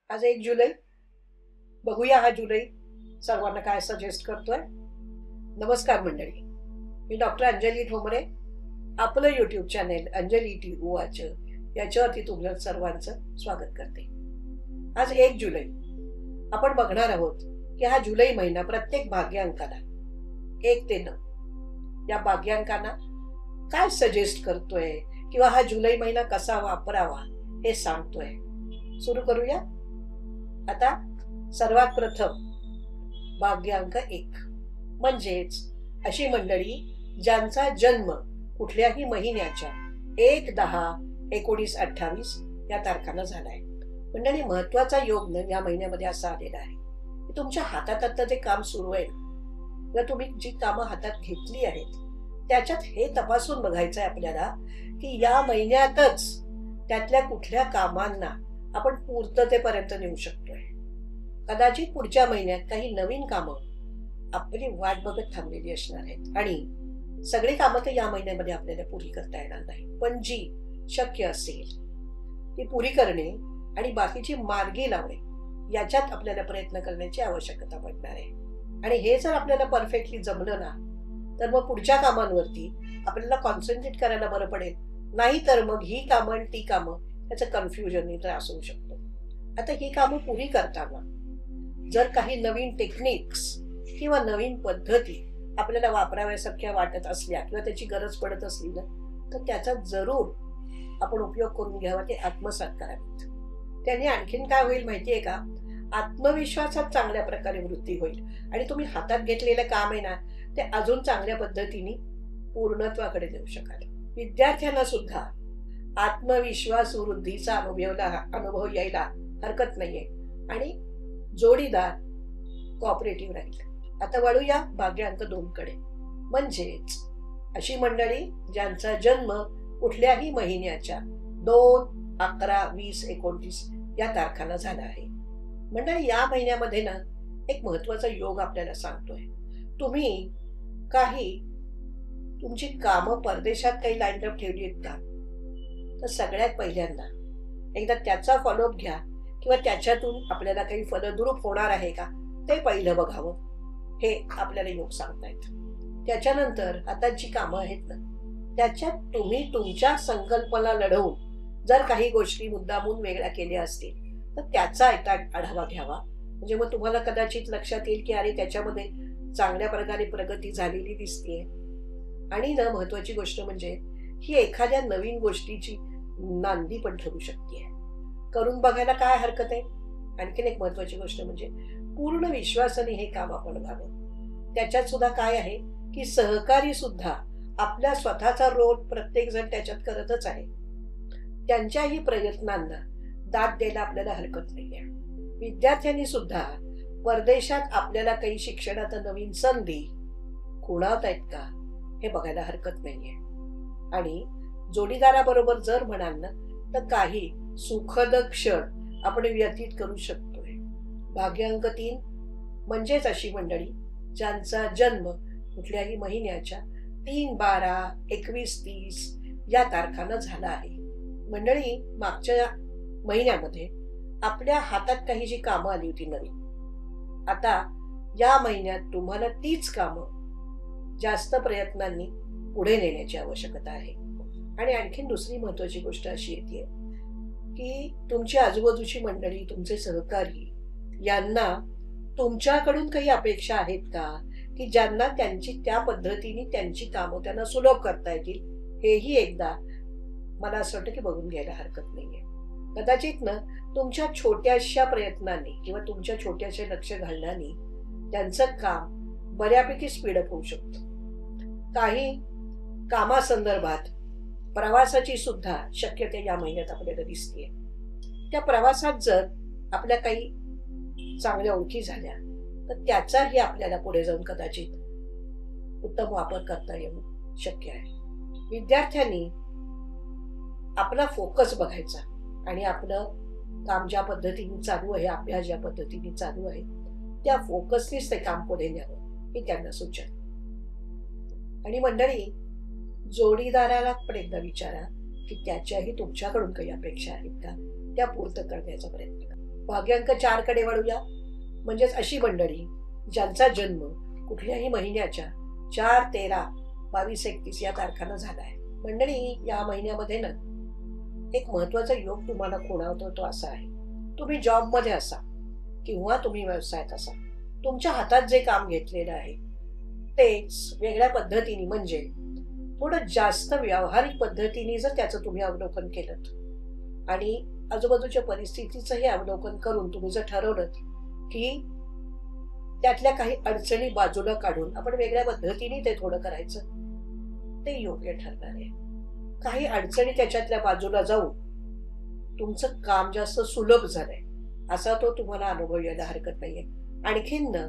आज 1 जुलै. बघूया हा जुलै सर्वांना काय सजेस्ट करतोय. नमस्कार मंडळी, मी डॉक्टर अंजली ठोंबरे. आपलं युट्यूब चॅनेल अंजली टी वाच याच्यावरती तुमच्या सर्वांचं स्वागत करते. आज 1 जुलै. आपण बघणार आहोत की हा जुलै महिना प्रत्येक भाग्यांकाला 1 ते 9 या भाग्यांकांना काय सजेस्ट करतोय किंवा हा जुलै महिना कसा वापरावा हे सांगतोय. सुरू करूया. आता सर्वात प्रथम भाग्यांक 1 म्हणजेच अशी मंडळी ज्यांचा जन्म कुठल्याही महिन्याच्या 1, 10, 19, 28 या तारखांना झालाय. मंडळी, महत्वाचा योग या महिन्यामध्ये असा आलेला आहे की तुमच्या हातात आता जे काम सुरू आहे किंवा तुम्ही जी कामं हातात घेतली आहेत त्याच्यात हे तपासून बघायचं आहे आपल्याला की या महिन्यातच त्यातल्या कुठल्या कामांना आपण पूर्ततेपर्यंत नेऊ शकतोय. कदाचित पुढच्या महिन्यात काही नवीन कामं आपली वाट बघत थांबलेली असणार आहेत आणि सगळी कामं तर या महिन्यामध्ये आपल्याला पुरी करता येणार नाही, पण जी शक्य असेल ती पुरी करणे आणि बाकीची मार्गी लावणे याच्यात आपल्याला प्रयत्न करण्याची आवश्यकता पडणार आहे. आणि हे जर आपल्याला परफेक्टली जमलं ना तर मग पुढच्या कामांवरती आपल्याला कॉन्सन्ट्रेट करायला बरं पडेल. नाही तर मग ही कामं आणि ती कामं याचं कन्फ्युजन त्रास होऊ शकतो. आता ही कामं पुरी करताना जर काही नवीन टेक्निक्स किंवा नवीन पद्धती आपल्याला वापराव्यासारख्या वाटत असल्या किंवा त्याची गरज पडत असली ना तर त्याचा जरूर आपण उपयोग करून घ्यावा, ते आत्मसात करावेत. त्याने आणखीन काय होईल माहितीये का, आत्मविश्वासात चांगल्या प्रकारे वृद्धी होईल आणि तुम्ही हातात घेतलेलं काम आहे ना ते अजून चांगल्या पद्धतीने पूर्णत्वाकडे नेऊ शकाल. विद्यार्थ्यांना सुद्धा आत्मविश्वास वृद्धीचा अनुभव यायला हरकत नाहीये आणि जोडीदार कॉपरेटिव्ह राहील. आता वळूया भाग्यांक 2 कडे. म्हणजेच अशी मंडळी ज्यांचा जन्म कुठल्याही महिन्याच्या 2, 11, 20, 29 या तारखांना झाला आहे. मंडळी, या महिन्यामध्ये ना एक महत्वाचा योग आपल्याला सांगतोय. तुम्ही काही तुमची कामं परदेशात काही लाईन अप ठेवली आहेत का, तर सगळ्यात पहिल्यांदा एकदा त्याचा फॉलोअप घ्या किंवा त्याच्यातून आपल्याला काही फलद्रूप होणार आहे का ते पहिलं बघावं, हे आपल्याला योग सांगतायत. त्याच्यानंतर आता जी कामं आहेत ना त्याच्यात तुम्ही तुमच्या संकल्पना लढवून जर काही गोष्टी मुद्दामून वेगळ्या केल्या असतील तर त्याचा एकदा आढावा घ्यावा. म्हणजे मग तुम्हाला कदाचित लक्षात येईल की अरे त्याच्यामध्ये चांगल्या प्रकारे प्रगती झालेली दिसतेय. आणि ना महत्वाची गोष्ट म्हणजे ही एखाद्या नवीन गोष्टीची नांदी पण ठरू शकते. करून बघायला काय हरकत आहे. आणखीन एक महत्वाची गोष्ट म्हणजे पूर्ण विश्वासाने हे काम आपण व्हावं. त्याच्यात सुद्धा काय आहे की सहकारी सुद्धा आपल्या स्वतःचा रोल प्रत्येक जण त्याच्यात करतच आहे. त्यांच्याही प्रयत्नांना दाद द्यायला आपल्याला हरकत नाहीये. विद्यार्थ्यांनी सुद्धा परदेशात आपल्याला काही शिक्षणाचा नवीन संधी खुणावत आहेत का हे बघायला हरकत नाहीये. आणि जोडीदाराबरोबर जर म्हणाल ना तर काही सुखद क्षण आपण व्यतीत करू शकतोय. भाग्यांक 3 म्हणजेच अशी मंडळी ज्यांचा जन्म कुठल्याही महिन्याच्या 3, 12, 21, 30 या तारखांना झाला आहे. मंडळी, मागच्या महिन्यामध्ये आपल्या हातात काही जी कामं आली होती नवीन, आता या महिन्यात तुम्हाला तीच कामं जास्त प्रयत्नांनी पुढे नेण्याची आवश्यकता आहे. आणि आणखीन दुसरी महत्वाची गोष्ट अशी येते की तुमची आजूबाजूची मंडळी, तुमचे सहकारी यांना तुमच्याकडून काही अपेक्षा आहेत का की ज्यांना त्यांची त्या पद्धतीने त्यांची कामं त्यांना सुलभ करता येतील, हेही एकदा मला असं वाटतं की बघून घ्यायला हरकत नाहीये. कदाचित ना तुमच्या छोट्याशा प्रयत्नांनी किंवा तुमच्या छोट्याशा लक्ष घालण्याने त्यांचं काम बऱ्यापैकी स्पीडअप होऊ शकतं. काही कामासंदर्भात प्रवासाची सुद्धा शक्यता या महिन्यात आपल्याला दिसतेय. त्या प्रवासात जर आपल्या काही चांगल्या ओळखी झाल्या तर त्याचाही आपल्याला पुढे जाऊन कदाचित उत्तम वापर करता येणं शक्य आहे. विद्यार्थ्यांनी आपला फोकस बघायचा आणि आपलं काम ज्या पद्धतीने चालू आहे, अभ्यास ज्या पद्धतीने चालू आहे त्या फोकसनीच ते काम पुढे न्यावं हे त्यांना सूचना. आणि मंडळी, जोडीदाराला पण एकदा विचारा की त्याच्याही तुमच्याकडून काही अपेक्षा आहेत का, त्या पूर्ण करण्याचा प्रयत्न करा. भाग्यांक 4 कडे वळूया. म्हणजेच अशी मंडळी ज्यांचा जन्म कुठल्याही महिन्याच्या 4, 13, 22, 31 या तारखांना झालाय. मंडळी, या महिन्यामध्ये ना एक महत्वाचा योग तुम्हाला खुणावतो. तो असा आहे, तुम्ही जॉबमध्ये असा किंवा तुम्ही व्यवसायात असा, तुमच्या हातात जे काम घेतलेलं आहे तेच वेगळ्या पद्धतीने, म्हणजे थोडं जास्त व्यावहारिक पद्धतीने जर त्याचं तुम्ही अवलोकन केलं आणि आजूबाजूच्या परिस्थितीचंही अवलोकन करून तुम्ही जर ठरवलं की त्यातल्या काही अडचणी बाजूला काढून आपण वेगळ्या पद्धतीने ते थोडं करायचं, ते योग्य ठरणार आहे. काही अडचणी त्याच्यातल्या बाजूला जाऊन तुमचं काम जास्त सुलभ झालंय असा तो तुम्हाला अनुभव यायला हरकत नाहीये. आणखीन ना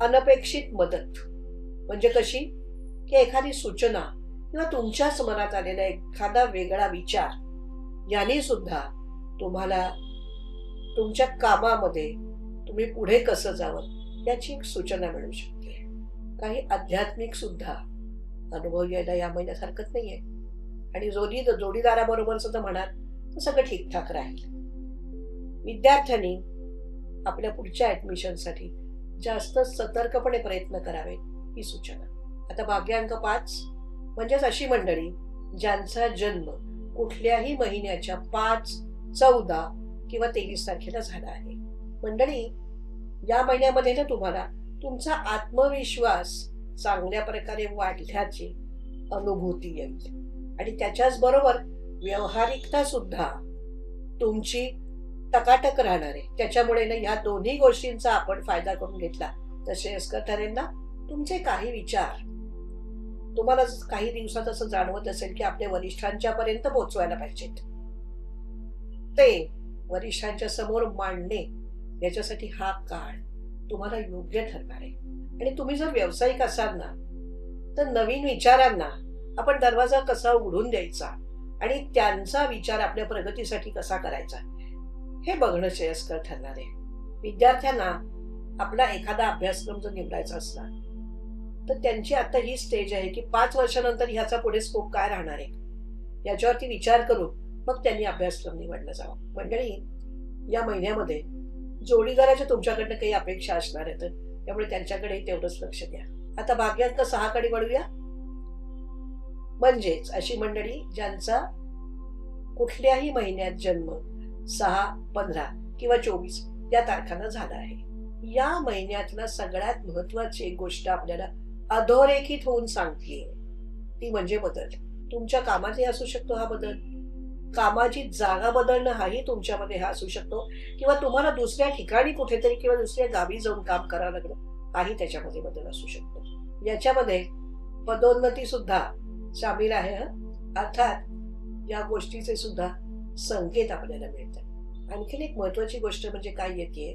अनपेक्षित मदत, म्हणजे कशी की एखादी सूचना किंवा तुमच्याच मनात आलेला एखादा वेगळा विचार याने सुद्धा तुम्हाला तुमच्या कामामध्ये तुम्ही पुढे कसं जावं याची एक सूचना मिळू शकते. काही आध्यात्मिक सुद्धा अनुभव यायला या महिन्यात हरकत नाहीये. आणि जोडीदाराबरोबर सुद्धा म्हणाल तर सगळं ठीकठाक राहील. विद्यार्थ्यांनी आपल्या पुढच्या ऍडमिशनसाठी जास्त सतर्कपणे प्रयत्न करावे ही सूचना. आता भाग्यांक 5 म्हणजेच अशी मंडळी ज्यांचा जन्म कुठल्याही महिन्याच्या 5, 14 किंवा 23 तारखेला झाला आहे. मंडळी, या महिन्यामध्ये ना तुम्हाला तुमचा आत्मविश्वास चांगल्या प्रकारे वाढल्याची अनुभूती येईल आणि त्याच्याच बरोबर व्यावहारिकता सुद्धा तुमची टकाटक राहणार आहे. त्याच्यामुळे ना या दोन्ही गोष्टींचा आपण फायदा करून घेतला तर श्रेयस्कर ठरेल ना. तुमचे काही विचार तुम्हाला काही दिवसात असं जाणवत असेल की आपल्या वरिष्ठांच्या पर्यंत पोहोचवायला पाहिजेत, ते वरिष्ठांच्या समोर मांडणे याच्यासाठी हा काळ तुम्हाला योग्य ठरणार आहे. आणि तुम्ही जर व्यावसायिक असाल ना तर नवीन विचारांना आपण दरवाजा कसा उघडून द्यायचा आणि त्यांचा विचार आपल्या प्रगतीसाठी कसा करायचा हे बघणं श्रेयस्कर ठरणार आहे. विद्यार्थ्यांना आपला एखादा अभ्यासक्रम जर निवडायचा असला तर त्यांची आता ही स्टेज आहे की 5 वर्षानंतर ह्याचा पुढे स्कोप काय राहणार आहे याच्यावरती विचार करून मग त्यांनी अभ्यासक्रम निवडला जावा. मंडळी, या महिन्यामध्ये जोडीदाराच्या तुमच्याकडनं काही अपेक्षा असणार आहेत, त्यामुळे त्यांच्याकडे तेवढंच लक्ष द्या. आता भाग्यांक 6 कडे वळूया. म्हणजेच अशी मंडळी ज्यांचा कुठल्याही महिन्यात जन्म 6, 15 किंवा 24 या तारखांना झाला आहे. या महिन्यातला सगळ्यात महत्वाची एक गोष्ट आपल्याला अधोरेखित होऊन सांगतेय ती म्हणजे बदल. तुमच्या कामातही असू शकतो हा बदल, कामाची जागा बदलणं हाही तुमच्यामध्ये हा असू शकतो, किंवा तुम्हाला दुसऱ्या ठिकाणी कुठेतरी किंवा दुसऱ्या गावी जाऊन काम करावं लागलं हाही त्याच्यामध्ये बदल असू शकतो. याच्यामध्ये पदोन्नती सुद्धा सामील आहे. अर्थात या गोष्टीचे सुद्धा संकेत आपल्याला मिळतात. आणखीन एक महत्वाची गोष्ट म्हणजे काय येते,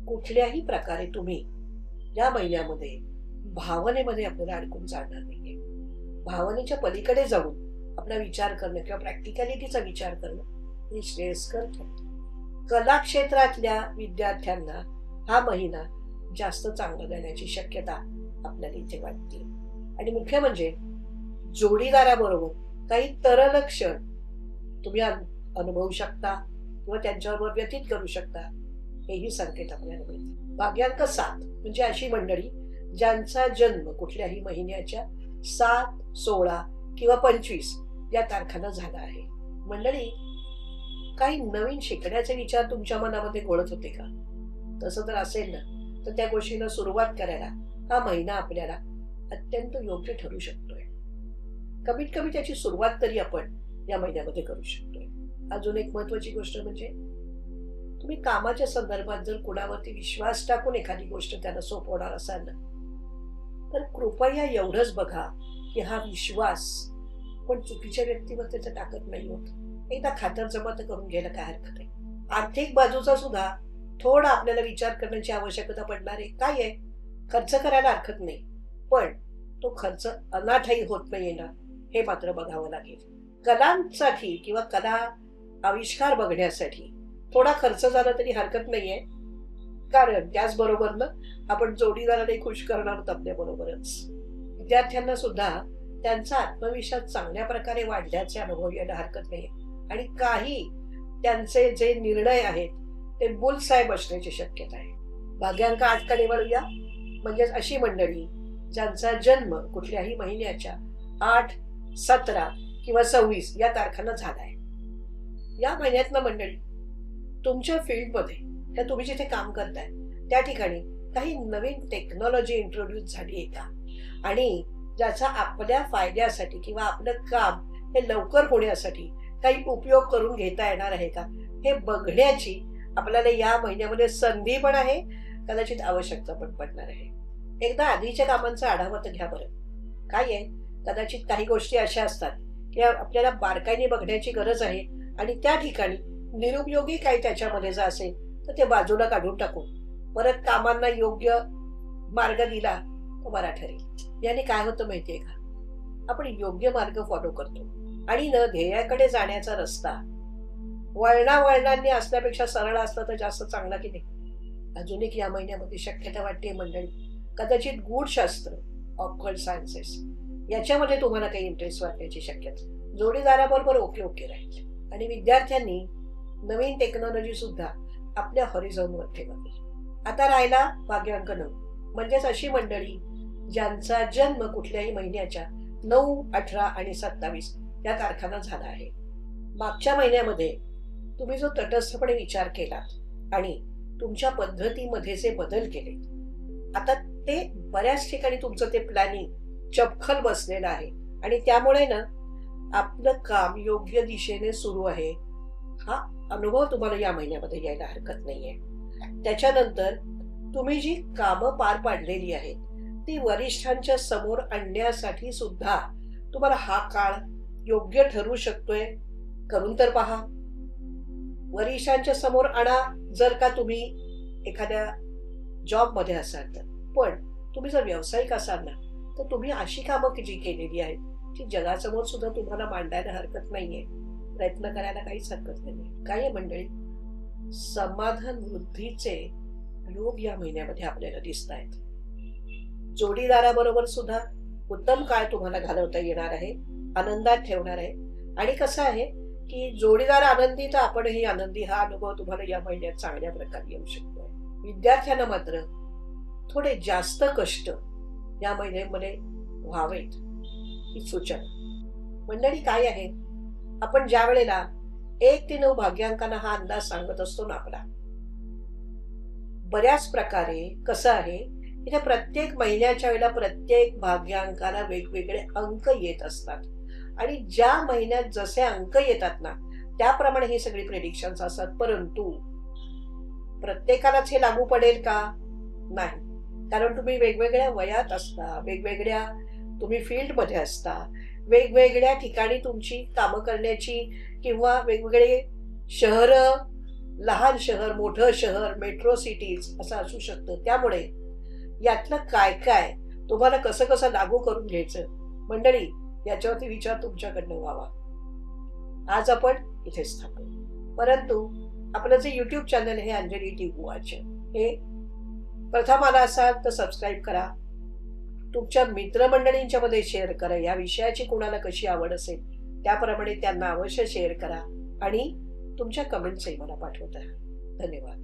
कुठल्याही प्रकारे तुम्ही या महिन्यामध्ये भावनेमध्ये आपल्याला अडकून चालणार नाहीये. भावनेच्या पलीकडे जाऊन आपला विचार करणं किंवा प्रॅक्टिकॅलिटीचा विचार करणं हे श्रेयस्कर ठरतं. कला क्षेत्रातल्या विद्यार्थ्यांना हा महिना जास्त चांगला जाण्याची शक्यता आपल्याला इथे वाटते. आणि मुख्य म्हणजे जोडीदाराबरोबर काही तरल क्षण तुम्ही अनुभवू शकता किंवा त्यांच्याबरोबर व्यतीत करू शकता, हेही संकेत आपल्याला मिळतात. भाग्यांक 7 म्हणजे अशी मंडळी ज्यांचा जन्म कुठल्याही महिन्याच्या 7, 16 किंवा 25 या तारखांना झाला आहे. मंडळी, काही नवीन शिकण्याचे विचार तुमच्या मनामध्ये घोळत होते का? तसं जर असेल ना तर त्या गोष्टीला सुरुवात करायला हा महिना आपल्याला अत्यंत योग्य ठरू शकतोय. कमीत कमी त्याची सुरुवात तरी आपण या महिन्यामध्ये करू शकतोय. अजून एक महत्वाची गोष्ट म्हणजे तुम्ही कामाच्या संदर्भात जर कुणावरती विश्वास टाकून एखादी गोष्ट त्याला सोपवणार असाल ना तर कृपया एवढंच बघा की हा विश्वास पण चुकीच्या व्यक्तीवर त्याचा टाकत नाही होत. एकदा खातरजमा करून घ्यायला काय हरकत आहे. आर्थिक बाजूचा सुद्धा थोडा आपल्याला विचार करण्याची आवश्यकता पडणार आहे. काय आहे, खर्च करायला हरकत नाही, पण तो खर्च अनाठाई होत नाहीये ना हे मात्र बघावं लागेल. कलांसाठी किंवा कला आविष्कार बघण्यासाठी थोडा खर्च झाला तरी हरकत नाहीये, कारण त्याचबरोबर ना आपण जोडीदारालाही खुश करणार आहोत आपल्या बरोबरच. विद्यार्थ्यांना सुद्धा त्यांचा आत्मविश्वास चांगल्या प्रकारे वाढल्याचे अनुभव यायला हरकत नाहीये. आणि काही त्यांचे जे निर्णय आहेत ते बुलसाय बसण्याची शक्यता आहे. भाग्यांक 8 कडे वळूया. म्हणजेच अशी मंडळी ज्यांचा जन्म कुठल्याही महिन्याच्या 8, 17 किंवा 26 या तारखांना झालाय. या महिन्यातनं मंडळी तुमच्या फील्डमध्ये किंवा तुम्ही जिथे काम करताय त्या ठिकाणी काही नवीन टेक्नॉलॉजी इंट्रोड्यूस झाली आहे का, आणि ज्याचा आपल्या फायद्यासाठी किंवा आपलं काम हे लवकर होण्यासाठी काही उपयोग करून घेता येणार आहे का, हे बघण्याची आपल्याला या महिन्यामध्ये संधी पण आहे, कदाचित आवश्यकता पण पडणार आहे. एकदा आधीच्या कामांचा आढावा तर घ्या बरं. काय आहे, कदाचित काही गोष्टी अशा असतात की आपल्याला बारकाईने बघण्याची गरज आहे आणि त्या ठिकाणी निरुपयोगी काही त्याच्यामध्ये जर असेल तर ते बाजूला काढून टाकून परत कामांना योग्य मार्ग दिला तर बरा ठरेल. याने काय होतं माहितीये का, आपण योग्य मार्ग फॉलो करतो आणि न ध्येयाकडे जाण्याचा रस्ता वळणांनी असल्यापेक्षा सरळ असला तर जास्त चांगला की नाही. अजून एक या महिन्यामध्ये शक्यता वाटते मंडळी, कदाचित गूढशास्त्र, ऑकल्ट सायन्सेस याच्यामध्ये तुम्हाला काही इंटरेस्ट वाटण्याची शक्यता. जोडीदाराबरोबर ओके राहील आणि विद्यार्थ्यांनी नवीन टेक्नॉलॉजी सुद्धा आपल्या हॉरिझॉनवर ठेवावी. आता राहिला भाग्यांक 9, म्हणजेच अशी मंडळी ज्यांचा जन्म कुठल्याही महिन्याच्या 9, 18 आणि 27 या तारखांना झाला आहे. मागच्या महिन्यामध्ये तुम्ही जो तटस्थपणे विचार केलात आणि तुमच्या पद्धतीमध्ये जे बदल केले, आता ते बऱ्याच ठिकाणी तुमचं ते प्लॅनिंग चपखल बसलेलं आहे आणि त्यामुळे ना आपलं काम योग्य दिशेने सुरू आहे हा अनुभव तुम्हाला या महिन्यामध्ये यायला हरकत नाहीये. त्याच्यानंतर तुम्ही जी कामं पार पाडलेली आहेत ती वरिष्ठांच्या समोर आणण्यासाठी सुद्धा तुम्हाला हा काळ योग्य ठरू शकतोय. करून तर पहा. वरिष्ठांच्या समोर आणा जर का तुम्ही एखाद्या जॉबमध्ये असाल तर. पण तुम्ही जर व्यावसायिक असाल ना तर तुम्ही अशी कामं जी केलेली आहेत ती जगासमोर सुद्धा तुम्हाला मांडायला हरकत नाहीये. प्रयत्न करायला काहीच हरकत नाहीये. काही मंडळी समाधान वृद्धीचे योग या महिन्यामध्ये आपल्याला दिसत आहेत. जोडीदाराबरोबर सुद्धा उत्तम काळ तुम्हाला घालवता येणार आहे, आनंदात ठेवणार आहे. आणि कसं आहे की जोडीदार आनंदी तर आपणही आनंदी, हा अनुभव तुम्हाला या महिन्यात चांगल्या प्रकारे येऊ शकतो. विद्यार्थ्यांना मात्र थोडे जास्त कष्ट या महिन्यामध्ये व्हावेत ही सूचना. मंडळी काय आहे, आपण ज्या वेळेला 1 ते 9 भाग्यांकांना हा अंदाज सांगत असतो ना आपला, बऱ्याच प्रकारे कसं आहे इथे प्रत्येक महिन्याच्या वेळेला प्रत्येक भाग्यांकाला वेगवेगळे अंक येत असतात आणि ज्या महिन्यात जसे अंक येतात ना त्याप्रमाणे ही सगळी प्रेडिक्शन्स असतात. परंतु प्रत्येकालाच हे लागू पडेल का, नाही. कारण तुम्ही वेगवेगळ्या वयात असता, वेगवेगळ्या तुम्ही फील्डमध्ये असता, वेगवेगळ्या ठिकाणी तुमची कामं करण्याची किंवा वेगवेगळे शहर, लहान शहर, मोठं शहर, मेट्रो सिटीज असं असू शकतं. त्यामुळे यातलं काय काय तुम्हाला कसं कसं लागू करून घ्यायचं मंडळी याच्यावरती विचार तुमच्याकडनं व्हावा. आज आपण इथेच थांबू. परंतु आपलं जे YouTube चॅनल आहे अंजली टीव्ही वॉच हे प्रथम आला असाल तर सबस्क्राईब करा. तुमच्या मित्रमंडळींच्या मध्ये शेअर करा. या विषयाची कोणाला कशी आवड असेल त्याप्रमाणे त्यांना अवश्य शेअर करा आणि तुमच्या कमेंट्सही मला पाठवत राहा. धन्यवाद.